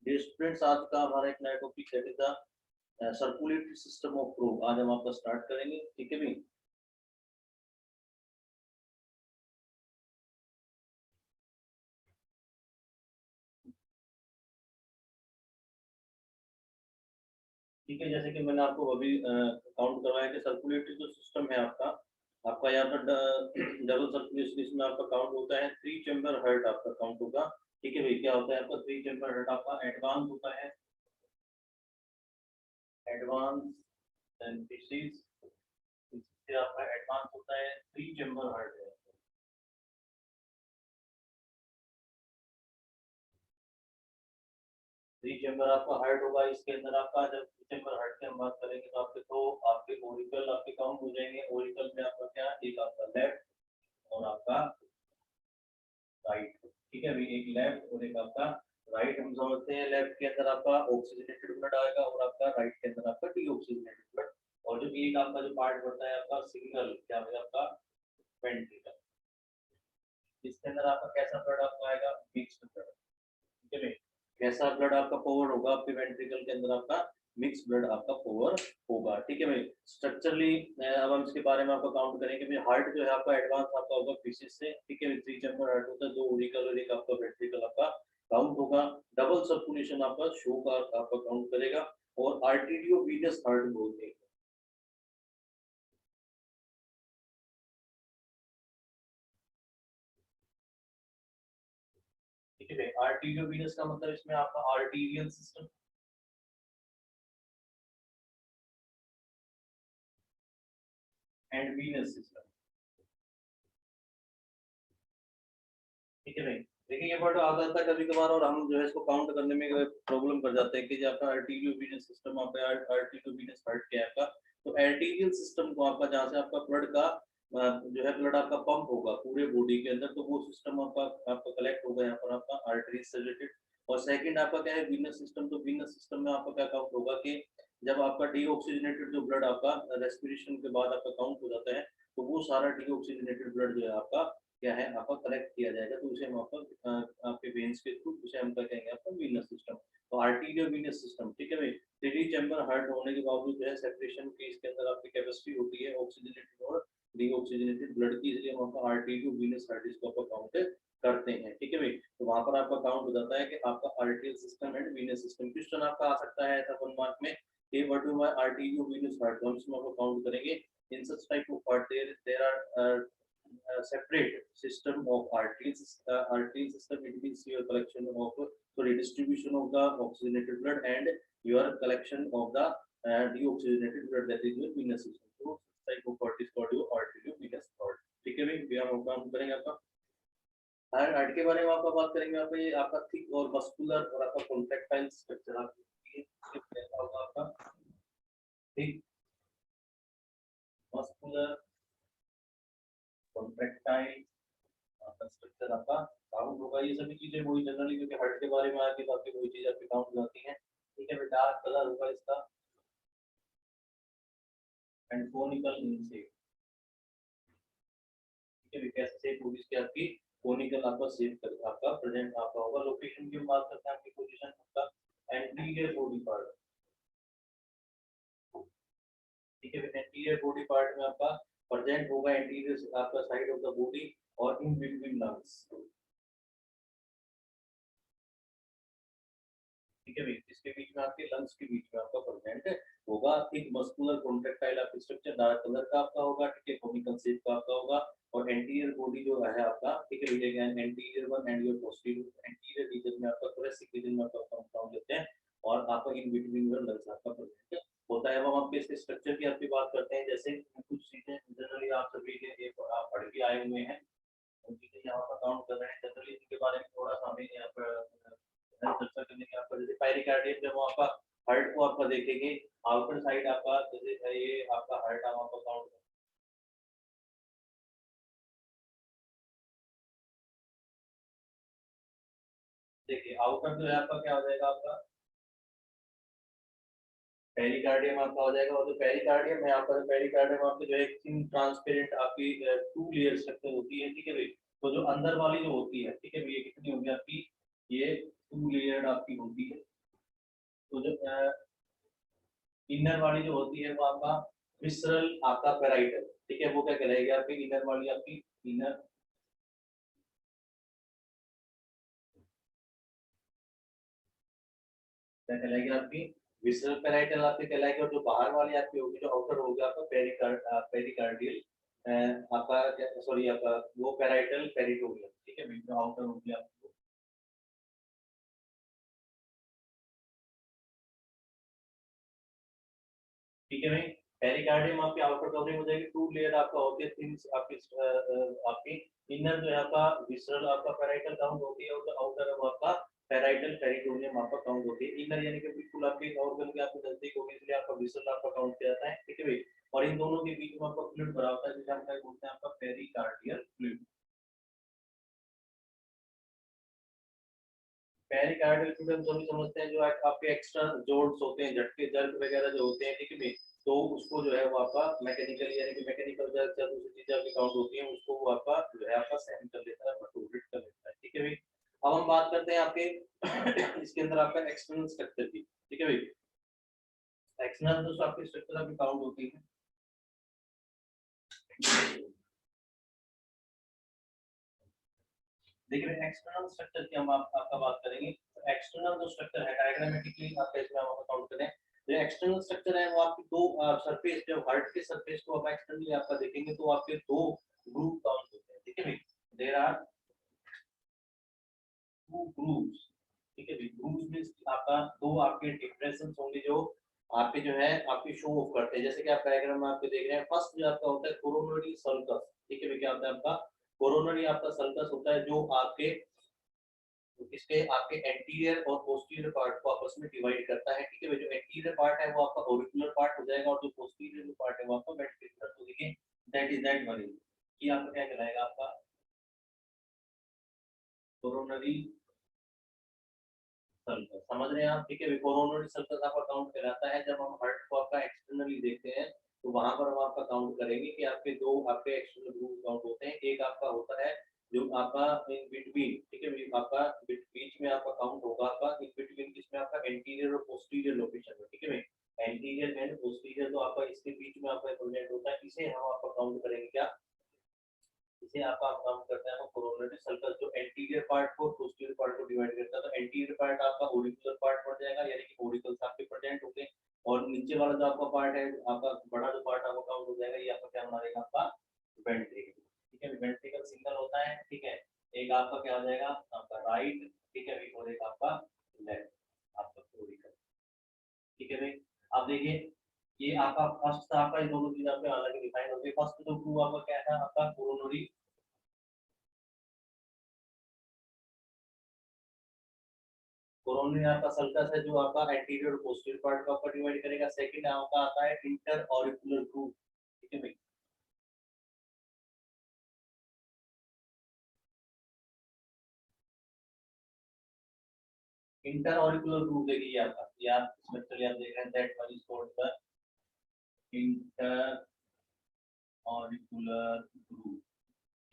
ये स्टूडेंट्स आज का हमारा एक नया टॉपिक है सर्कुलेटरी सिस्टम ऑफ फ्लो। आज हम आपका स्टार्ट करेंगे, ठीक है भाई। ठीक है, जैसे कि मैंने आपको अभी काउंट करवाया कि सर्कुलेटरी जो सिस्टम है आपका आपका यहाँ पर डबल सर्कुलेशन इसमें आपका काउंट होता है 3 चैम्बर हार्ट आपका काउंट होगा। ठीक है भाई, क्या होता है आपका 3 चैम्बर हार्ट आपका एडवांस होता है, एडवांस एंड डिसीज, इससे आपका एडवांस होता है 3 चैम्बर हार्ट है। 3 चैम्बर आपका हार्ट होगा, इसके अंदर आपका जब 3 चैम्बर हार्ट की हम बात करेंगे तो आपके दो आपके ओरिकल आपके काउंट हो जाएंगे। ओरिकल में आपका क्या, एक आपका लेफ्ट और आपका राइट। ठीक है अभी, एक लेफ्ट और एक आपका राइट। हम समझते हैं लेफ्ट के अंदर आपका ऑक्सीजनेटेड ब्लड आएगा और आपका राइट के अंदर आपका डीऑक्सीजनेटेड ब्लड। और जो एक आपका जो पार्ट बढ़ता है आपका सिंगल, क्या होगा आपका वेंट्रिकल, इसके अंदर आपका कैसा ब्लड आपका आएगा, मिक्स्ड ब्लड। ठीक है, कैसा ब्लड आपका फॉरवर्ड होगा आपके वेंट्रिकल के अंदर आपका मिक्स ब्लड आपका फॉरवर्ड होगा। ठीक है भाई, स्ट्रक्चरली अब हम इसके बारे में आपको काउंट करेंगे भाई। हार्ट जो है आपका एडवांस आपका होगा फिशिस से। ठीक है, 3 चैम्बर हार्ट होता है, 2 ऑरिकल और एक आपका वेंट्रिकल आपका काउंट होगा। डबल सर्कुलेशन आपका शो का आपका काउंट करेगा और आर्टेरियो वीनस हार्ट बोलते हैं। ठीक है भाई, आर्टेरियो वीनस का मतलब इसमें आपका arterial system and venous system. ठीक है भाई, देखिए ये वर्ड आता था कभी कभार और हम जो है इसको काउंट करने में प्रॉब्लम कर जाते हैं कि जो आपका आर्टेरियो वीनस सिस्टम आपका आर्टेरियो वीनस हार्ट क्या है आपका। तो आर्टेरियल सिस्टम को आपका जहाँ से आपका ब्लड का जो है ब्लड आपका पंप होगा पूरे बॉडी के अंदर, तो वो सिस्टम आपका आपका कलेक्ट होगा यहाँ पर आपका आर्टरी से रिलेटेड। और सेकंड आपका क्या है, वीनस सिस्टम। तो वीनस सिस्टम में आपका क्या काउंट होगा कि जब आपका डीऑक्सीजनेटेड जो ब्लड आपका रेस्पिरेशन के बाद आपका काउंट हो जाता है, तो वो सारा डीऑक्सीजनेटेड ब्लड जो है आपका क्या है आपका कलेक्ट किया जाएगा, तो उसे हम आपका आपके वेन्स के थ्रू उसे हम क्या कहेंगे आपका वीनस सिस्टम। तो आर्टीरियल वीनस सिस्टम। ठीक है भाई, 3 चैम्बर हार्ट होने के बावजूद जो है सेपरेशन की इसके अंदर आपकी कैपेसिटी होती है ऑक्सीजनेटेड और डीऑक्सीजनेटेड ब्लड की, इसलिए हम आपका आर्टीरियो वीनस हार्ट इसको आपका काउंट करते हैं। ठीक है भाई, तो वहां पर आपका काउंट हो जाता है कि आपका arterial system and venous system. Question आपका आ सकता है ऐसा 1 मार्क में कि what do my arterio venous heart, हम इसमें आपको काउंट करेंगे। In such type of heart there are separate system of arteries. Artery system, it means your collection of distribution of the oxygenated blood and your collection of the deoxygenated blood, that is your venous system. So type of heart is called your arteriovenous heart. ठीक है भाई, भी हम करेंगे आपका heart के बारे में आपका बात करेंगे। आपका ये आपका थिक और मस्कुलर और आपका कॉन्ट्रैक्टाइल स्ट्रक्चर आपका थिक मस्कुलर कॉन्ट्रैक्टाइल स्ट्रक्चर आपका काउंट होगा। ये सभी चीजें वही जनरली क्योंकि हार्ट के बारे में आके बाकी वही चीज आपकी काउंट होती है। ठीक है, डार्क कलर होगा इसका एंड कोनिकल इन शेप। ठीक है, कैसे शेप होगी इसकी आपकी कोनिकल आपका शेप कर आपका प्रेजेंट आपका होगा। लोकेशन की बात करते हैं आपकी पोजीशन आपका एंटीरियर बॉडी पार्ट। ठीक है, एंटीरियर बॉडी पार्ट में आपका प्रेजेंट होगा एंटीरियर आपका साइड ऑफ द बॉडी और इन बिटवीन लंग्स। ठीक है भाई, इसके बीच में आपके लंग्स के बीच में आपका प्रेजेंट होगा। एक मस्कुलर कॉन्ट्रैक्टाइल आपकी स्ट्रक्चर डार्क कलर का आपका होगा। ठीक है, कोनिकल शेप का आपका होगा और एंटीरियर बॉडी जो है आपका, ठीक है भैया, anterior one and your posterior anterior reason में आपका थोरेसिक रीजन में आपका काउंट लेते हैं और आपका इन बिटवीन योर लंग्स आपका प्रेजेंट होता है। अब हम आपके इसके स्ट्रक्चर की आपकी बात करते हैं। जैसे कुछ चीजें जनरली आप सभी के एक आप पढ़ के आए हुए हैं, उन चीजें यहाँ पर काउंट कर रहे हैं। जनरली इनके बारे में थोड़ा सा हमें यहाँ पर चर्चा करने के आपका जैसे पेरिकार्डियम, जब आपका हार्ट को आपका देखेंगे आउटर साइड आपका, जैसे ये आपका हार्ट हम आपका काउंट देखिए आउटर जो है आपका क्या हो जाएगा आपका पेरिकार्डियम आपका हो जाएगा। और जो पेरिकार्डियम है आपका, पेरिकार्डियम आपके जो है ट्रांसपेरेंट आपकी 2 लेयर स्ट्रक्चर होती है। ठीक है भाई, तो जो अंदर वाली जो होती है, ठीक है भाई, ये कितनी होगी आपकी, ये 2 लेयर आपकी होती है। तो जो इनर वाली जो होती है वो आपका विसरल आपका पेराइटल, ठीक है, वो क्या कहलाएगी आपकी इनर वाली, आपकी इनर क्या कहलाएगी आपकी विसरल पेराइटल आपकी कहलाएगी, और जो बाहर वाली आपकी होगी जो आउटर होगी आपका पेरिकार्डियल आपका, सॉरी आपका वो पेराइटल पेरिटोनियम, ठीक है, जो आउटर होगी आपको, ठीक है भाई। पेरिकार्डियम आपकी आउटर कवरिंग हो जाएगी, टू लेयर आपका होती है थिन आपकी आपकी इनर जो है आपका विसरल आपका पेराइटल काउंट होती है, और जो आउटर है वो आपका पेराइटल पेरिटोनियम आपका काउंट होती है। इनर यानी कि बिल्कुल आपके ऑर्गन के आपको नजदीक होगी, इसलिए आपका विसरल आपका काउंट किया जाता है, ठीक है भाई। और इन दोनों के बीच में आपका फ्लूइड भरा होता है जिसे हम क्या बोलते हैं आपका पेरिकार्डियल फ्लूइड। पेरिकार्डियल फ्लूइड हम सभी समझते हैं जो आपके एक्स्ट्रा जोड्स होते हैं, झटके जर्क वगैरह जो होते हैं, ठीक है भाई, तो उसको जो है वो आपका मैकेनिकल यानी कि मैकेनिकल जर्क या दूसरी चीजें आपकी काउंट होती हैं, उसको वो आपका जो है आपका सहन कर लेता है, मटोरेट कर लेता है, ठीक है भाई। अब हम बात करते हैं आपके इसके अंदर आपका एक्सटर्नल स्ट्रक्चर की, ठीक है भाई। एक्सटर्नल जो आपकी स्ट्रक्चर आपकी काउंट होती है, देखिए एक्सटर्नल स्ट्रक्चर की हम आपका बात करेंगे। एक्सटर्नल जो स्ट्रक्चर है डायग्रामेटिकली आपका इसमें हम काउंट करें, जो एक्सटर्नल स्ट्रक्चर है वो आपकी दो सरफेस, जो हार्ट के सरफेस को आप एक्सटर्नली आपका देखेंगे तो आपके दो ग्रुप काउंट होते हैं, ठीक है भाई। देयर आर टू ग्रुप्स, ठीक है भाई। ग्रुप्स मींस आपका दो आपके डिप्रेशंस होंगे जो आपके जो है आपके शो ऑफ करते हैं, जैसे कि आप डायग्राम में आपके देख रहे हैं। फर्स्ट जो आपका होता है कोरोनरी सल्कस, ठीक है भाई, क्या होता है आपका कोरोनरी आपका सल्कस होता है जो आपके इसके आपके एंटीरियर और पोस्टीरियर पार्ट को आपस में डिवाइड करता है, ठीक है भाई। जो एंटीरियर पार्ट है वो आपका ऑरिकुलर पार्ट हो जाएगा, और जो पोस्टीरियर जो पार्ट है वो आपका वेंट्रिकुलर। तो देखिए दैट इज दैट वन, ये आपका क्या कहलाएगा आपका कोरोनरी सर्कस, समझ रहे हैं आप, ठीक है। कोरोनरी सर्कस आपका काउंट कहलाता है जब हम हार्ट को आपका एक्सटर्नली देखते हैं, तो वहां पर हम आपका काउंट करेंगे कि आपके दो आपके एक्सटर्नल ग्रुप काउंट होते हैं। एक आपका होता है जो आपका इन बिटवीन, ठीक है, आपका बीच में आपका काउंट होगा आपका इन बिटवीन, जिसमें आपका एंटीरियर और पोस्टीरियर लोकेशन है, ठीक है भाई। एंटीरियर एंड पोस्टीरियर तो आपका इसके बीच में आपका प्रेजेंट होता है, इसे हम आपका काउंट करेंगे क्या, इसे आपका काम करते हैं कोरोनरी सर्कल, जो एंटीरियर पार्ट को पोस्टीरियर पार्ट को डिवाइड करता है। तो एंटीरियर पार्ट आपका ऑरिकुलर पार्ट पड़ जाएगा, यानी कि ऑरिकल्स आपके प्रेजेंट होंगे, और नीचे वाला जो आपका पार्ट है आपका बड़ा जो पार्ट आपका काउंट हो जाएगा, ये आपका क्या बना रहेगा आपका वेंट्रिकल, ठीक है। वेंट्रिकल सिंगल होता है, ठीक है। एक आपका क्या हो जाएगा आपका राइट, ठीक है, और एक आपका लेफ्ट आपका ऑरिकल, ठीक है भाई। अब देखिए ये आपका फर्स्ट था आपका, ये दोनों चीज आपके अलग डिफाइन होती है। फर्स्ट जो ग्रुप आपका क्या था आपका कोरोनरी, कोरोनरी आपका सर्कस है जो आपका एंटीरियर और पोस्टीरियर पार्ट को आपका डिवाइड करेगा। सेकंड आपका आता है इंटर ऑरिकुलर ग्रुप, ठीक है भाई। इंटर ऑरिकुलर ग्रुप देखिए आपका, ये आप स्ट्रक्चर आप देख रहे हैं, that one is called the inter auricular group,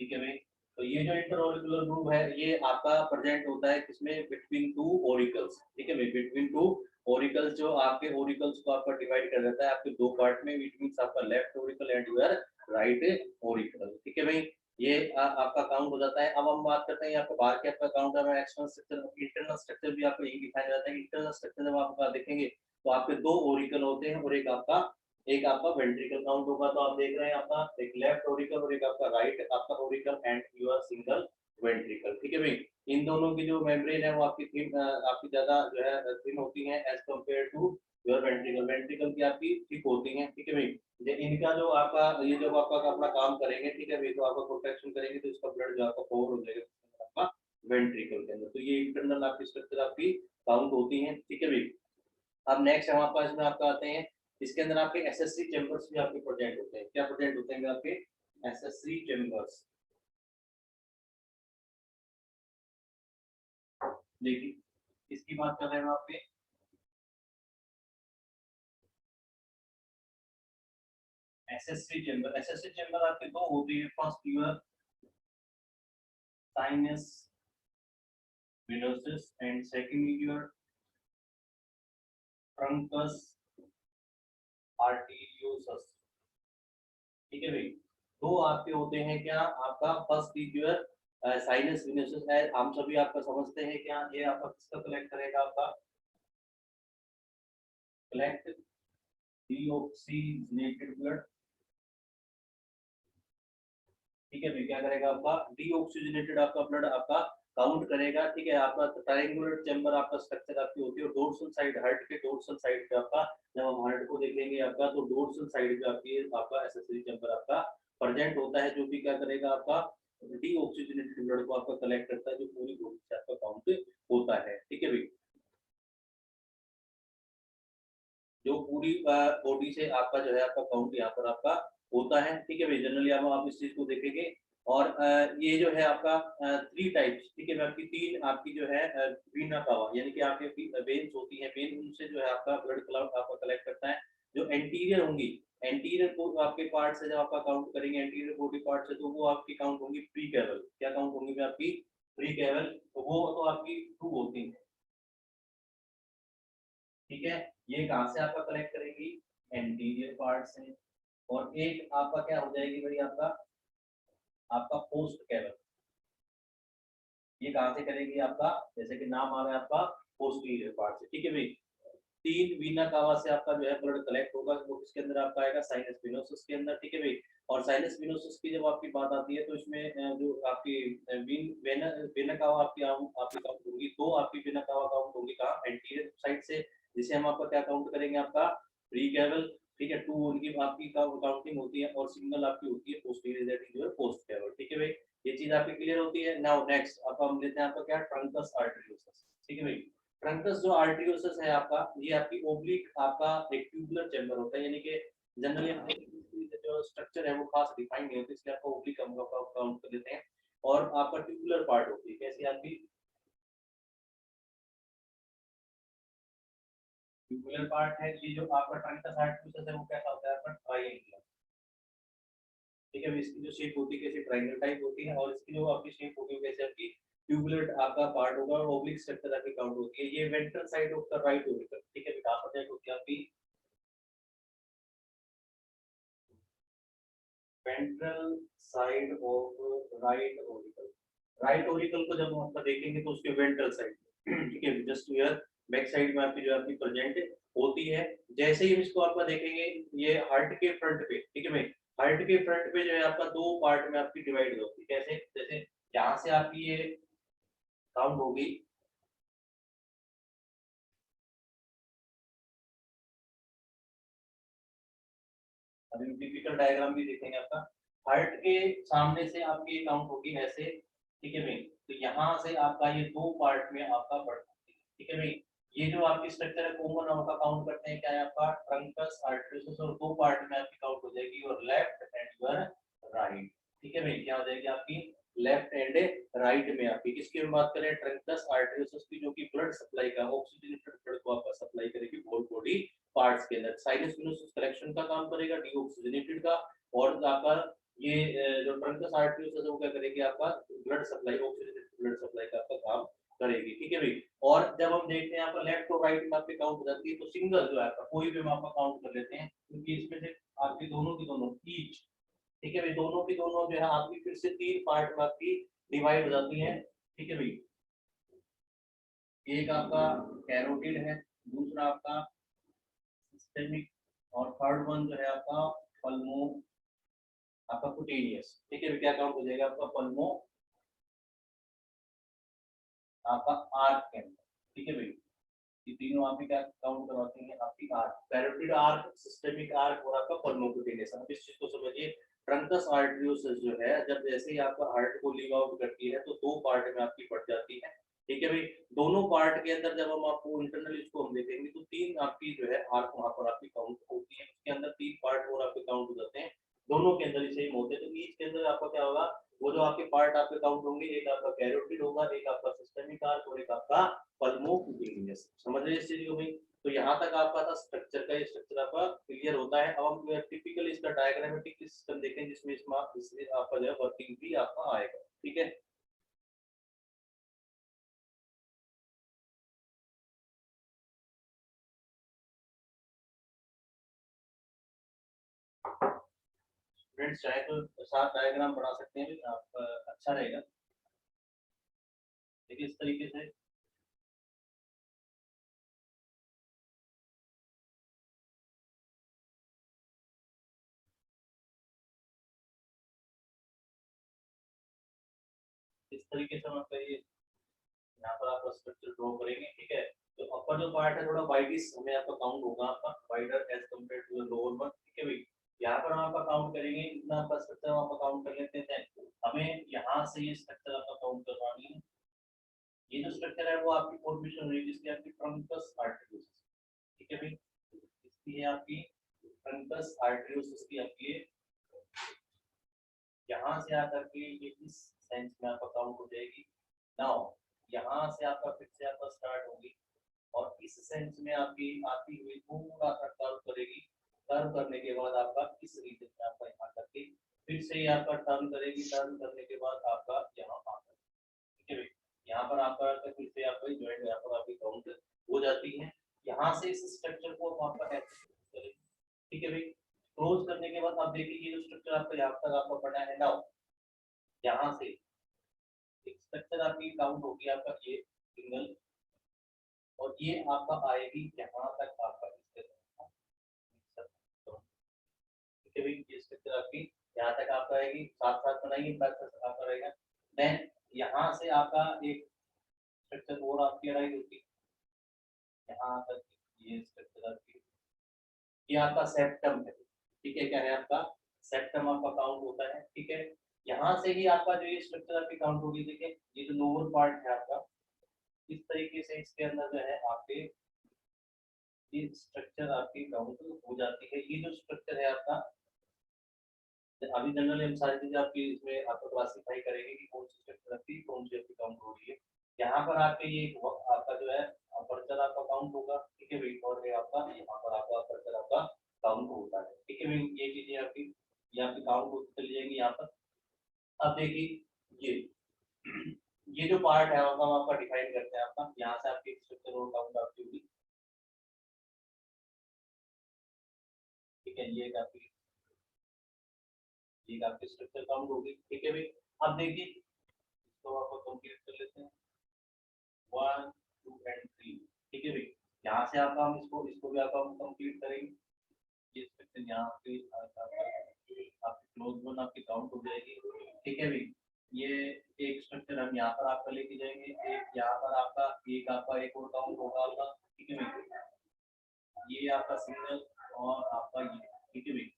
ठीक है भाई। तो ये जो इंटर ऑरिकुलर ग्रुप है ये आपका प्रेजेंट होता है किसमें, बिटवीन टू ओरिकल्स, ठीक है भाई, बिटवीन टू ओरिकल्स, जो आपके ओरिकल्स को आपका डिवाइड कर देता है आपके दो पार्ट में, विच मींस आपका left Oracle and your right Oracle, ठीक है भाई। ये आपका काउंट हो जाता है। अब हम बात करते हैं आपका बाहर के आपका काउंट है एक्सटर्नल स्ट्रक्चर, इंटरनल स्ट्रक्चर भी आपको यही दिखाया जाता है। इंटरनल स्ट्रक्चर जब आप देखेंगे तो आपके दो ओरिकल होते हैं और एक आपका वेंट्रिकल काउंट होगा। तो आप देख रहे हैं आपका एक लेफ्ट ओरिकल और एक आपका राइट आपका Oracle and your single ventricle, ठीक है भाई। इन दोनों की जो मेम्ब्रेन है वो आपकी थिन आपकी ज्यादा जो है थिन होती है as compare to your ventricle, ventricle की आपकी थिक होती है, ठीक है भाई। इनका जो आपका ये जब आपका अपना काम करेंगे, ठीक है भाई, तो आपका प्रोटेक्शन करेंगे तो इसका ब्लड जो आपका फोर हो जाएगा आपका वेंट्रिकल के अंदर। तो ये इंटरनल आपकी स्ट्रक्चर आपकी काउंट होती है, ठीक है भाई। अब नेक्स्ट हमारे पास में आपका आते हैं, इसके अंदर आपके एसएससी चैम्बर्स भी आपके प्रेजेंट होते हैं। क्या प्रेजेंट होते हैं आपके एसएससी चैम्बर्स, देखिए इसकी बात कर रहे हैं आपके एसएससी चैम्बर। एसएससी चैम्बर आपके दो होती है, first your sinus venosus and second your truncus arteriosus, ठीक है भाई। दो आपके होते हैं क्या, आपका first is your sinus venosus है, हम सभी आपका समझते हैं क्या, ये आपका किसका कलेक्ट करेगा, आपका कलेक्ट डीऑक्सीजनेटेड ब्लड, ठीक है भाई। क्या करेगा, आपका डीऑक्सीजनेटेड आपका ब्लड आपका काउंट करेगा, ठीक है। आपका ट्रायंगुलर चैम्बर आपका स्ट्रक्चर आपकी होती है, और डोर्सल साइड, हार्ट के डोर्सल साइड पे आपका, जब हम हार्ट को देखेंगे आपका, तो डोर्सल साइड पे आपकी आपका एसेसरी चैम्बर आपका प्रेजेंट होता है, जो कि क्या करेगा, आपका डीऑक्सीजनेटेड ब्लड को आपका कलेक्ट करता है, जो पूरी बॉडी से आपका काउंट होता है, ठीक है भाई। जो पूरी बॉडी से आपका जो है आपका काउंट यहाँ पर आपका होता है, ठीक है भाई। जनरली आप इस चीज को देखेंगे। और ये जो है आपका थ्री टाइप्स, ठीक है। आपकी तीन आपकी जो है वीना कावा, यानी कि आपकी वेन्स होती है, वेन उनसे जो है आपका ब्लड क्लॉट आपका कलेक्ट करता है। जो एंटीरियर होंगी, एंटीरियर को आपके पार्ट से जब आपका काउंट करेंगे, एंटीरियर बॉडी पार्ट से, तो वो आपकी काउंट होंगी प्री कैवल। क्या काउंट होंगी आपकी प्री कैवल, तो वो तो आपकी टू होती है, ठीक है। ये कहाँ से आपका कलेक्ट करेगी, एंटीरियर पार्ट से। और एक आपका क्या हो जाएगी भाई, आपका आपका पोस्ट कैवल, ये कहाँ से करेगी आपका, जैसे कि नाम आ रहा है आपका पोस्टीरियर पार्ट से, ठीक है भाई। तीन वीना कावा से आपका जो है ब्लड कलेक्ट होगा, वो किसके अंदर आपका आएगा, साइनस विनोसस के अंदर, ठीक है भाई। और साइनस विनोसस की जब आपकी बात आती है, तो इसमें जो आपकी वीन वेना वेना कावा आपकी आपकी काउंट होगी, दो आपकी वेना कावा काउंट होगी कहाँ, एंटीरियर साइड से, जिसे हम आपका क्या काउंट करेंगे, आपका प्री कैवल, ठीक है। टू उनकी आपकी काउंटिंग होती है, और सिंगल आपकी होती है posterior, that is your post caval, ठीक है भाई। ये चीज आपकी क्लियर होती है। नाउ नेक्स्ट आपका हम लेते हैं आपका क्या, ट्रंकस आर्टेरियोसस, ठीक है भाई। ट्रंकस जो आर्टेरियोसस है आपका, ये आपकी ओब्लिक आपका एक ट्यूबुलर चैम्बर होता है, यानी कि जनरली जो स्ट्रक्चर है वो खास डिफाइन नहीं होती, इसलिए आपको ओब्लिक हम काउंट कर लेते हैं। और आपका ट्यूबुलर पार्ट होती है, कैसी आपकी ट्यूबुलर पार्ट है। ये जो आपका ट्रंकस आर्टेरियोसस है, वो कैसा होता है आपका ट्रायंगुलर, ठीक है। इसकी जो शेप होती है कैसे ट्रायंगल टाइप होती है, और इसकी जो आपकी शेप होगी कैसे आपकी ट्यूबुलेट आपका पार्ट होगा, और ओब्लिक स्ट्रक्चर आपकी काउंट होती है। ये ventral side of the right Oracle, ठीक है। कहां पर होती है आपकी ventral side of right Oracle. Right Oracle को जब हम आपका देखेंगे, तो उसके वेंट्रल साइड, ठीक है, जस्ट हियर बैक साइड में आपकी जो आपकी प्रेजेंट होती है। जैसे ही हम इसको आपका देखेंगे, ये हार्ट के फ्रंट पे, ठीक है भाई, हार्ट के फ्रंट पे जो है आपका दो पार्ट में आपकी डिवाइड होती है, कैसे, जैसे यहाँ से आपकी ये काउंट होगी, अभी टिपिकल डायग्राम भी देखेंगे आपका। हार्ट के सामने से आपकी काउंट होगी ऐसे, ठीक है भाई। तो यहाँ से आपका ये दो पार्ट में आपका बढ़ता है, ठीक है भाई। ये जो आपकी स्ट्रक्चर है, कॉमन आपका काउंट करते हैं क्या है, आपका ट्रंकस आर्टरियोसस, और दो पार्ट में आपकी काउंट हो जाएगी, और लेफ्ट एंड योर राइट, ठीक है भाई। क्या हो जाएगी आपकी लेफ्ट एंड राइट में आपकी, किसकी हम बात करें, ट्रंकस आर्टरियोसस की, जो कि ब्लड सप्लाई का ऑक्सीजनेटेड ब्लड को आपका सप्लाई करेगी होल बॉडी पार्ट्स के अंदर। साइनस विनोसस कलेक्शन का काम करेगा, डीऑक्सीजनेटेड का। और आपका ये जो ट्रंकस आर्टरियोसस है, वो क्या करेगी, आपका blood supply, oxygenated blood supply का आपका काम करेगी, ठीक है भाई। और जब हम देखते हैं आपका लेफ्ट और राइट में आपकी काउंट हो जाती है, तो सिंगल जो है आपका कोई भी हम आपका काउंट कर लेते हैं, क्योंकि इसमें से आपकी दोनों की दोनों ईच, ठीक है भाई, दोनों की दोनों जो है आपकी फिर से तीन पार्ट में आपकी डिवाइड हो जाती है, ठीक है भाई। एक आपका कैरोटिड है, दूसरा आपका सिस्टेमिक, और थर्ड वन जो है आपका पल्मो आपका कुटेनियस, ठीक है। क्या काउंट हो जाएगा आपका पल्मो आपका आर्क के अंदर, ठीक है भाई। ये तीनों आपकी क्या काउंट करवाती हैं, आपकी arc, carotid arc, systemic arc, और आपका पल्मोकुटेनियस। अब इस चीज को समझिए, ट्रंकस आर्टरियोसिस जो है, जब जैसे ही आपका हार्ट को लीव आउट करती है, तो दो पार्ट में आपकी बढ़ जाती है, ठीक है भाई। दोनों पार्ट के अंदर जब हम आपको इंटरनल इसको हम देखेंगे, तो तीन आपकी जो है आर्क वहां पर आपकी काउंट होती है, उसके अंदर तीन पार्ट और आपके काउंट हो जाते हैं, दोनों के अंदर ही सेम होते हैं। तो ईच के अंदर आपका क्या होगा, वो जो आपके पार्ट आपके काउंट होंगे, एक आपका कैरोटिड होगा, एक आपका सिस्टेमिक आर्क, और एक आपका पल्मोकुटेनियस। समझ रहे इस चीज को भाई। तो यहाँ तक आपका था स्ट्रक्चर का, ये स्ट्रक्चर आपका क्लियर होता है। अब हम टिपिकल इसका डायग्रामेटिक सिस्टम देखें, जिसमें इसमें आपका जो है वर्किंग भी आपका आएगा, ठीक है। स्टूडेंट्स चाहे तो साथ डायग्राम बना सकते हैं, आप अच्छा रहेगा। देखिए इस तरीके से हम आपका ये यहाँ पर आपका स्ट्रक्चर ड्रॉ करेंगे, ठीक है। तो अपर जो पार्ट है थोड़ा वाइडिश हमें आपका काउंट होगा, आपका wider as compare to the lower one, ठीक है भाई। यहाँ पर हम आपका काउंट करेंगे, इतना आपका स्ट्रक्चर हम आपका काउंट कर लेते हैं। हमें यहाँ से ये स्ट्रक्चर आपका काउंट करवानी है। ये जो स्ट्रक्चर है वो आपकी फॉर्मेशन हुई जिसकी आपकी ट्रंकस आर्टरियोसिस, ठीक है भाई। इसकी है आपकी ट्रंकस आर्टरियोसिस की आपकी यहाँ से आकर के ये इस सेंस में आपका काउंट हो जाएगी। नाउ यहाँ से आपका फिर से आपका स्टार्ट होगी और इस सेंस में आपकी आती हुई पूरा सा कर्व करेगी। टर्न करने के बाद आपका इस रीजन में आपका यहाँ करके फिर से ये आपका टर्न करेगी। टर्न करने के बाद आपका यहाँ आकर, ठीक है भाई, यहाँ पर आपका फिर से आपका जॉइंट यहाँ पर आपकी काउंट हो जाती है। यहाँ से इस स्ट्रक्चर को हम आपका करेंगे, ठीक है भाई। क्लोज करने के बाद आप देखिए ये जो स्ट्रक्चर आपका यहाँ तक आपका बना है। नाउ यहाँ से एक स्ट्रक्चर आपकी काउंट होगी आपका ये सिंगल, और ये आपका आएगी यहाँ तक आपका इसके ठीक है भाई। ये स्ट्रक्चर आपकी यहाँ तक आपका आएगी, साथ साथ बनाइए, साथ साथ आपका रहेगा। देन यहाँ से आपका एक स्ट्रक्चर और आपकी अराइज होती है यहाँ तक। ये स्ट्रक्चर आपकी ये आपका सेप्टम है, ठीक है। क्या है आपका सेप्टम आपका काउंट होता है, ठीक है। यहाँ से ही आपका जो ये स्ट्रक्चर आपकी काउंट होगी। देखिए ये जो लोअर पार्ट है आपका, इस तरीके से इसके अंदर जो है आपके ये स्ट्रक्चर आपकी काउंट हो जाती है। ये जो स्ट्रक्चर है आपका अभी जनरली हम सारी चीजें आपकी इसमें आपको क्लासिफाई करेंगे कि कौन सी स्ट्रक्चर आपकी कौन सी आपकी काउंट हो रही है। यहाँ पर आपके ये आपका जो है अपर्चर आपका काउंट होगा, ठीक है भाई। और ये आपका यहाँ पर आपका अपर्चर आपका काउंट होता है, ठीक है भाई। ये चीजें आपकी ये आपकी काउंट होती चली जाएंगी यहाँ पर। अब देखिए ये जो पार्ट है हम आपका डिफाइन करते हैं। आपका यहाँ से आपकी स्ट्रक्चर और काउंट आपकी होगी, ठीक है। ये आपकी स्ट्रक्चर काउंट होगी, ठीक है भाई। अब देखिए इसको आपको कंप्लीट कर लेते हैं 1 2 एंड 3, ठीक है भाई। यहाँ से आपका हम इसको भी आपका हम कंप्लीट करेंगे। ये स्ट्रक्चर यहाँ पे आपकी क्लोज वन आपकी काउंट हो जाएगी, ठीक है भाई। ये एक स्ट्रक्चर हम यहाँ पर आपका लेके जाएंगे, एक यहाँ पर आपका एक और काउंट होगा आपका, ठीक है भाई। ये आपका सिंगल और आपका ये, ठीक है भाई।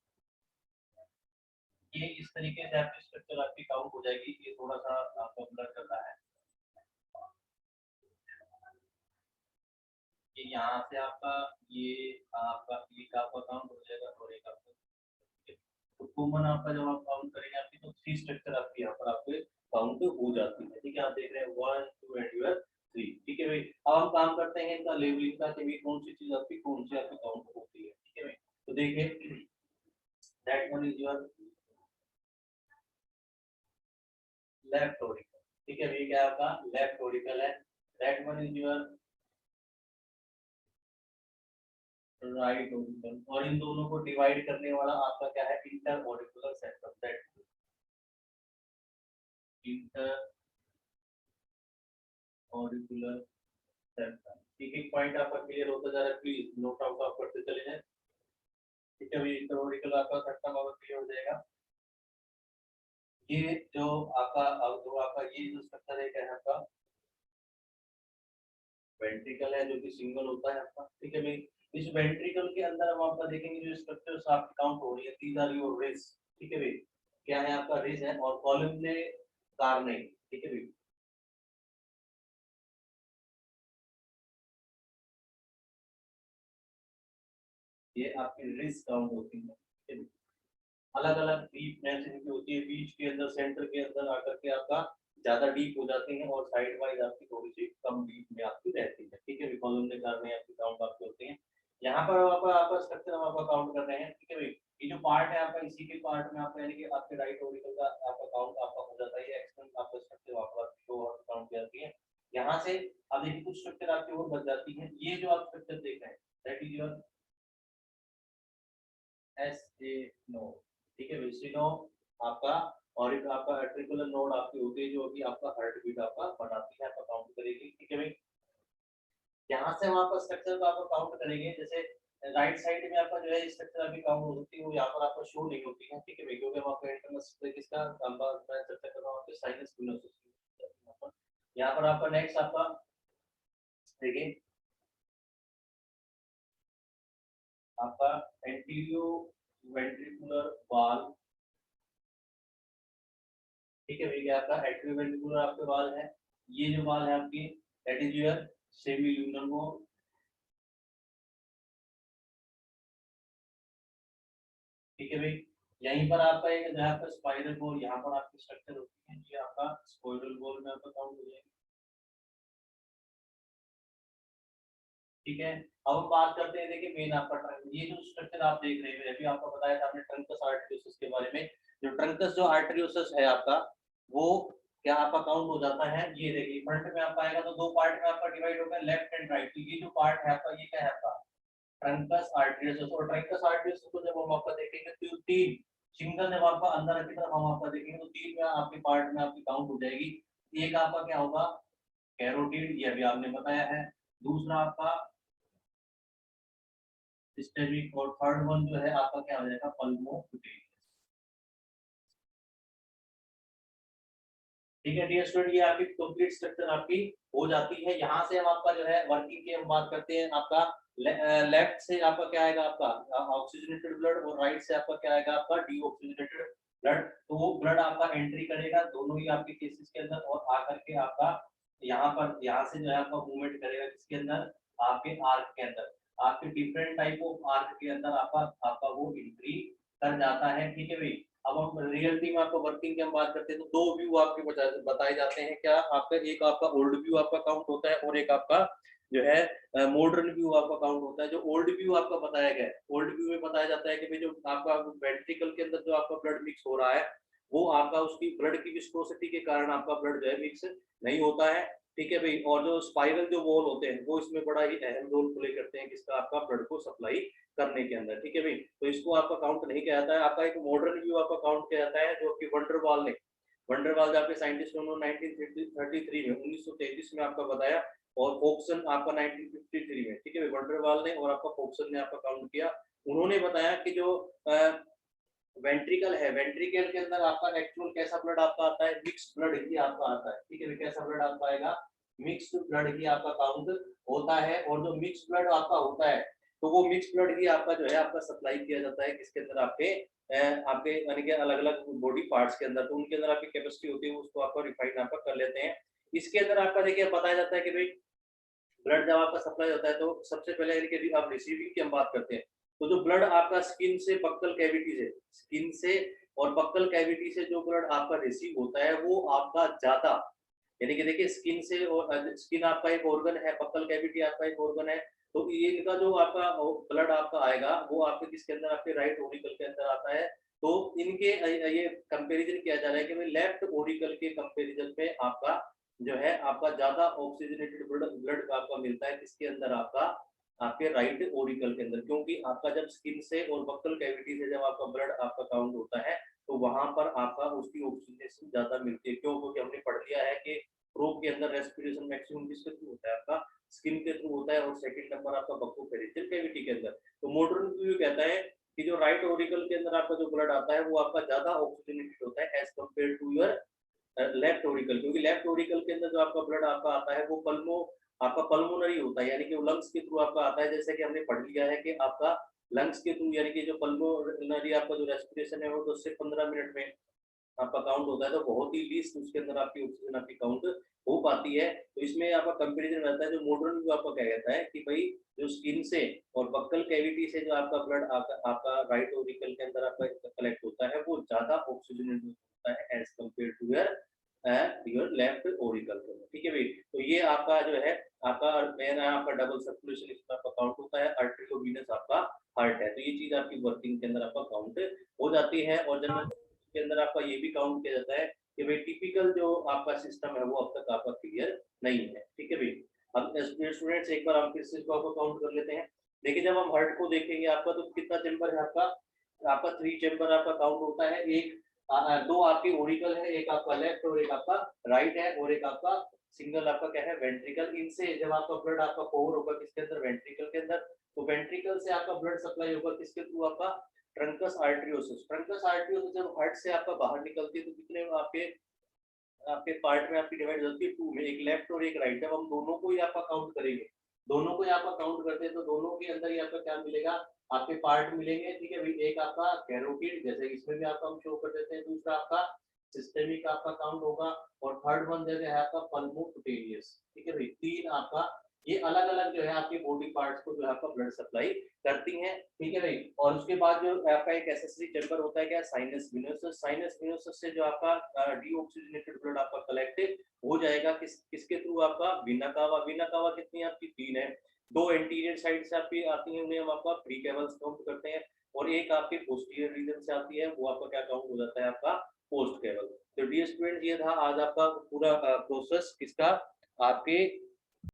ये इस तरीके से आपकी स्ट्रक्चर आपकी काउंट हो जाएगी। ये थोड़ा सा आपका ब्लर कर रहा है। ये यहाँ से आपका काउंट हो जाएगा और एक आपका, तो कॉमन आपका जब आप काउंट करेंगे आपकी तो 3 स्ट्रक्चर आपकी यहाँ पर आपके काउंट हो जाती है, ठीक है। आप देख रहे हैं 1 2 एंड योर 3, ठीक है भाई। अब हम काम करते हैं इनका लेवलिंग का, कि कौन सी चीज आपकी कौन सी आपकी काउंट होती है, ठीक है भाई। तो देखिए that one is your left auricle, ठीक है। ये क्या है आपका लेफ्ट ऑरिकल है। That one is your right auricle, और इन दोनों को डिवाइड करने वाला आपका क्या है inter auricular septum. That inter auricular septum, ठीक है। पॉइंट आपका क्लियर होता जा रहा है, प्लीज नोट आउट आप करते चले जाएं, ठीक है। अभी इंटर ऑरिकुलर आपका सेप्टम आपका क्लियर हो जाएगा। ये जो आपका ये जो स्ट्रक्चर है क्या है आपका वेंट्रिकल है, जो कि सिंगल होता है आपका, ठीक है भाई। इस वेंट्रिकल के अंदर हम आपका देखेंगे जो स्ट्रक्चर्स आपकी काउंट हो रही है, दीज आर योर रिज, ठीक है भाई। क्या है आपका रिज है और कॉलमने कार्ने, ठीक है भाई। ये आपकी रिज काउंट होती है, ठीक है। अलग अलग डीप नेसेसिटी होती है, बीच के अंदर सेंटर के अंदर आकर के आपका ज्यादा डीप हो जाती है और साइड वाइज आपकी थोड़ी सी कम डीप में आपकी रहती है, ठीक है। कॉलमने कार्ने आपकी काउंट आपकी होती है। यहाँ पर आपका स्ट्रक्चर हम आपका काउंट कर रहे हैं, ठीक है भाई। ये जो पार्ट है आपका इसी के पार्ट में आपका यानी कि आपके राइट ऑरिकल का आपका काउंट आपका हो जाता है। एक्सटेंड आपका स्ट्रक्चर आपका शो और काउंट करती है। यहाँ से अब देखिए कुछ स्ट्रक्चर आपकी और बच जाती है। ये जो आप स्ट्रक्चर देख रहे हैं that is your S A node, ठीक है, स्टेनो आपका, और एक आपका एट्रिकुलर नोड आपकी होती है जो कि आपका हार्ट बीट आपका बनाती है, आपका काउंट करेगी, ठीक है भाई। यहाँ से हम आपका स्ट्रक्चर को आपको काउंट करेंगे, जैसे राइट साइड में आपका जो है स्ट्रक्चर अभी काउंट होती है वो यहाँ पर आपको शो नहीं होती है, ठीक है भाई, क्योंकि हम आपका इंटरनल किसका मैं चर्चा कर रहा हूँ आपके साइनस स्पिनोसस। यहाँ पर आपका नेक्स्ट आपका देखिए आपका एंटीरियो वेंट्रिकुलर वाल, ठीक है भैया, आपका एंटीरियो वेंट्रिकुलर आपके वाल है, ये जो वाल है आपकी दैट इज योर सेमील्यूनर वॉल, ठीक है भाई। यहीं पर आपका एक जो है आपका स्पाइरल बोल, यहाँ पर आपकी स्ट्रक्चर होती है, ये आपका स्पाइरल बोल में आपका काउंट हो जाएगा, ठीक है। अब हम बात करते हैं, देखिए मेन आपका ट्रंक, ये जो स्ट्रक्चर आप देख रहे हैं, अभी आपको बताया था हमने ट्रंकस आर्टरियोसस के बारे में, जो ट्रंकस जो आर्टरियोसस है आपका, वो क्या आपका काउंट हो जाता है, ये देखिए फ्रंट में आपका आएगा तो दो पार्ट में आपका डिवाइड होगा, लेफ्ट एंड राइट, तो ये जो पार्ट है आपका ये क्या है आपका ट्रंकस आर्टरियोसस, और ट्रंकस आर्टरियोसस को जब हम आपका देखेंगे तो तीन सिंगल, जब आपका अंदर की तरफ हम आपका देखेंगे तो तीन में आपके पार्ट में आपकी काउंट हो जाएगी, एक आपका क्या होगा कैरोटिड, ये अभी आपने बताया है, दूसरा आपका सिस्टेमिक, और थर्ड वन जो है आपका क्या हो जाएगा पल्मोपिटेरियस, ठीक है डियर स्टूडेंट, ये आपकी कंप्लीट स्ट्रक्चर आपकी हो जाती है। यहाँ से हम आपका जो है वर्किंग की हम बात करते हैं, आपका लेफ्ट से आपका क्या आएगा आपका ऑक्सीजनेटेड ब्लड, और राइट से आपका क्या आएगा आपका डीऑक्सीजनेटेड ब्लड, तो वो ब्लड आपका एंट्री करेगा दोनों ही आपके केसेस के अंदर, और आकर के आपका यहाँ पर यहाँ से जो है आपका मूवमेंट करेगा किसके अंदर, आपके आर्क के अंदर, आपके डिफरेंट टाइप ऑफ आर्क के अंदर आपका आपका वो एंट्री कर जाता है, ठीक है भाई। अब हम रियलिटी में आपको वर्किंग की हम बात करते हैं तो दो व्यू आपके बताए जाते हैं, क्या आपका एक आपका ओल्ड व्यू आपका काउंट होता है, और एक आपका जो है मॉडर्न व्यू आपका काउंट होता है। जो ओल्ड व्यू आपका बताया गया है, ओल्ड व्यू में बताया जाता है कि भाई जो आपका वेंट्रिकल के अंदर जो आपका ब्लड मिक्स हो रहा है, वो आपका उसकी ब्लड की विस्कोसिटी के कारण आपका ब्लड जो है मिक्स नहीं होता है, ठीक है भाई। और जो स्पाइरल जो वॉल होते हैं वो इसमें बड़ा ही अहम रोल प्ले करते हैं किसका, आपका ब्लड को सप्लाई करने के अंदर, ठीक है भाई। तो इसको आपका काउंट नहीं किया जाता है, आपका एक मॉडर्न व्यू आपका काउंट किया जाता है, जो कि वंडरवाल ने, वंडरवाल जो आपके साइंटिस्ट उन्होंने 1933 में 1933 में आपका बताया, और फोक्सन आपका 1953 में, ठीक है भाई, वंडरवाल ने और आपका फोक्सन ने आपका काउंट किया। उन्होंने बताया कि जो वेंट्रिकल है, वेंट्रिकल के अंदर आपका एक्चुअल कैसा ब्लड आपका आता है, मिक्स्ड ब्लड ही आपका आता है, ठीक है भाई, कैसा ब्लड आपका आएगा, मिक्स्ड ब्लड ही आपका काउंट होता है। और जो मिक्स्ड ब्लड आपका होता है तो वो मिक्स ब्लड ही आपका जो है आपका सप्लाई किया जाता है किसके अंदर, आपके आपके यानी कि अलग अलग बॉडी पार्ट्स के अंदर, तो उनके अंदर आपकी कैपेसिटी होती है, उसको आपका रिफाइन आपका कर लेते हैं। इसके अंदर आपका देखिए बताया जाता है कि भाई ब्लड जब आपका सप्लाई होता है तो सबसे पहले यानी कि आप रिसीविंग की हम बात करते हैं, तो जो ब्लड आपका स्किन से बक्कल कैविटी से, स्किन से और बक्कल कैविटी से जो ब्लड आपका रिसीव होता है वो आपका ज्यादा, यानी कि देखिए स्किन से, और स्किन आपका एक ऑर्गन है, बक्कल कैविटी आपका एक ऑर्गन है, तो ये इनका जो आपका ब्लड आपका आएगा वो आपके किसके अंदर, आपके राइट ओरिकल के अंदर आता है। तो इनके ये कंपैरिजन किया जा रहा है कि भाई लेफ्ट ओरिकल के कंपैरिजन में आपका जो है आपका ज्यादा ऑक्सीजनेटेड ब्लड आपका मिलता है किसके अंदर, आपका आपके राइट ओरिकल के अंदर, क्योंकि आपका जब स्किन से और बक्कल कैविटी से जब आपका ब्लड आपका काउंट होता है तो वहां पर आपका उसकी ऑक्सीजनेशन ज्यादा मिलती है, क्यों, क्योंकि हमने पढ़ लिया है कि प्रोब के अंदर रेस्पिरेशन मैक्सिमम किसके थ्रू होता है, आपका स्किन के थ्रू होता है, और सेकंड नंबर आपका बक्कोफेरेंजियल कैविटी के अंदर। तो मॉडर्न व्यू कहता है कि जो राइट ओरिकल के अंदर आपका जो ब्लड आता है वो आपका ज्यादा ऑक्सीजनेटेड होता है as compare to your left auricle, क्योंकि लेफ्ट ओरिकल के अंदर जो आपका ब्लड आपका आता है वो आपका पल्मोनरी होता है, यानी कि वो लंग्स के थ्रू आपका आता है, जैसे कि हमने पढ़ लिया है कि आपका लंग्स के थ्रू, यानी कि जो पल्मोनरी आपका जो रेस्पिरेशन है वो 10 से 15 मिनट में आपका काउंट होता है, तो बहुत ही लीस्ट उसके अंदर आपकी ऑक्सीजन आपकी काउंट हो पाती है। तो इसमें आपका कंपैरिजन रहता है, जो मॉडर्न व्यू आपका क्या कहता है कि भाई जो स्किन से और बक्कल कैविटी से जो आपका ब्लड आपका राइट ओरिकल के अंदर आपका कलेक्ट होता है वो ज्यादा ऑक्सीजनेटेड होता है as compare to your left auricle, ठीक है भाई। तो ये आपका जो है आपका मेन है, आपका डबल सर्कुलेशन इसमें आपका काउंट होता है, आर्टेरियोवेनस आपका हार्ट है, तो ये चीज आपकी वर्किंग के अंदर आपका काउंट हो जाती है। और जनरल के अंदर आपका ये भी काउंट किया जाता है कि भाई टिपिकल जो आपका सिस्टम है वो अब तक आपका क्लियर नहीं है, ठीक है भाई। अब स्टूडेंट्स एक बार हम फिर से इसको आपको काउंट कर लेते हैं। देखिए जब हम हार्ट को देखेंगे आपका तो कितना चैम्बर है आपका, आपका 3 चैम्बर आपका काउंट होता है, एक दो आपके ओरिकल है, एक आपका लेफ्ट और एक आपका राइट है, और एक आपका सिंगल आपका क्या है वेंट्रिकल। इनसे जब आपका ब्लड आपका ओवर होगा किसके अंदर, वेंट्रिकल के अंदर, तो वेंट्रिकल से आपका ब्लड सप्लाई होगा किसके थ्रू, आपका ट्रंकस आर्टरियोसिस। ट्रंकस आर्टरियोसिस जब हार्ट से आपका बाहर निकलती है तो कितने आपके आपके पार्ट में आपकी डिवाइड होती है टू में, एक लेफ्ट और एक राइट। जब हम दोनों को ही आपका काउंट करेंगे, दोनों को ही आपका काउंट करते हैं तो दोनों के अंदर ही आपका क्या मिलेगा, आपके पार्ट मिलेंगे, ठीक है भाई। एक आपका कैरोटिड, जैसे इसमें भी आपका हम शो कर देते हैं, दूसरा आपका सिस्टेमिक आपका काउंट होगा, और थर्ड वन जो है आपका पल्मोकुटेरियस, ठीक है भाई। तीन आपका ये अलग अलग जो है आपके बॉडी पार्ट्स को जो है आपका ब्लड सप्लाई करती हैं, ठीक है भाई। और उसके बाद जो आपका एक एसेसरी चैम्बर होता है क्या, साइनस विनोसस। साइनस विनोसस से जो आपका डीऑक्सीजनेटेड ब्लड आपका कलेक्ट हो जाएगा किसके थ्रू, आपका वीना कावा। वीना कावा कितनी आपकी तीन है, दो एंटीरियर साइड से आपकी आती है, उन्हें हम आपका प्री कैवल्स काउंट करते हैं, और एक आपके पोस्टीरियर रीजन से आती है, वो आपका क्या काउंट हो जाता है, आपका पोस्ट कैवल। तो डियर स्टूडेंट, ये था आज आपका पूरा प्रोसेस किसका, आपके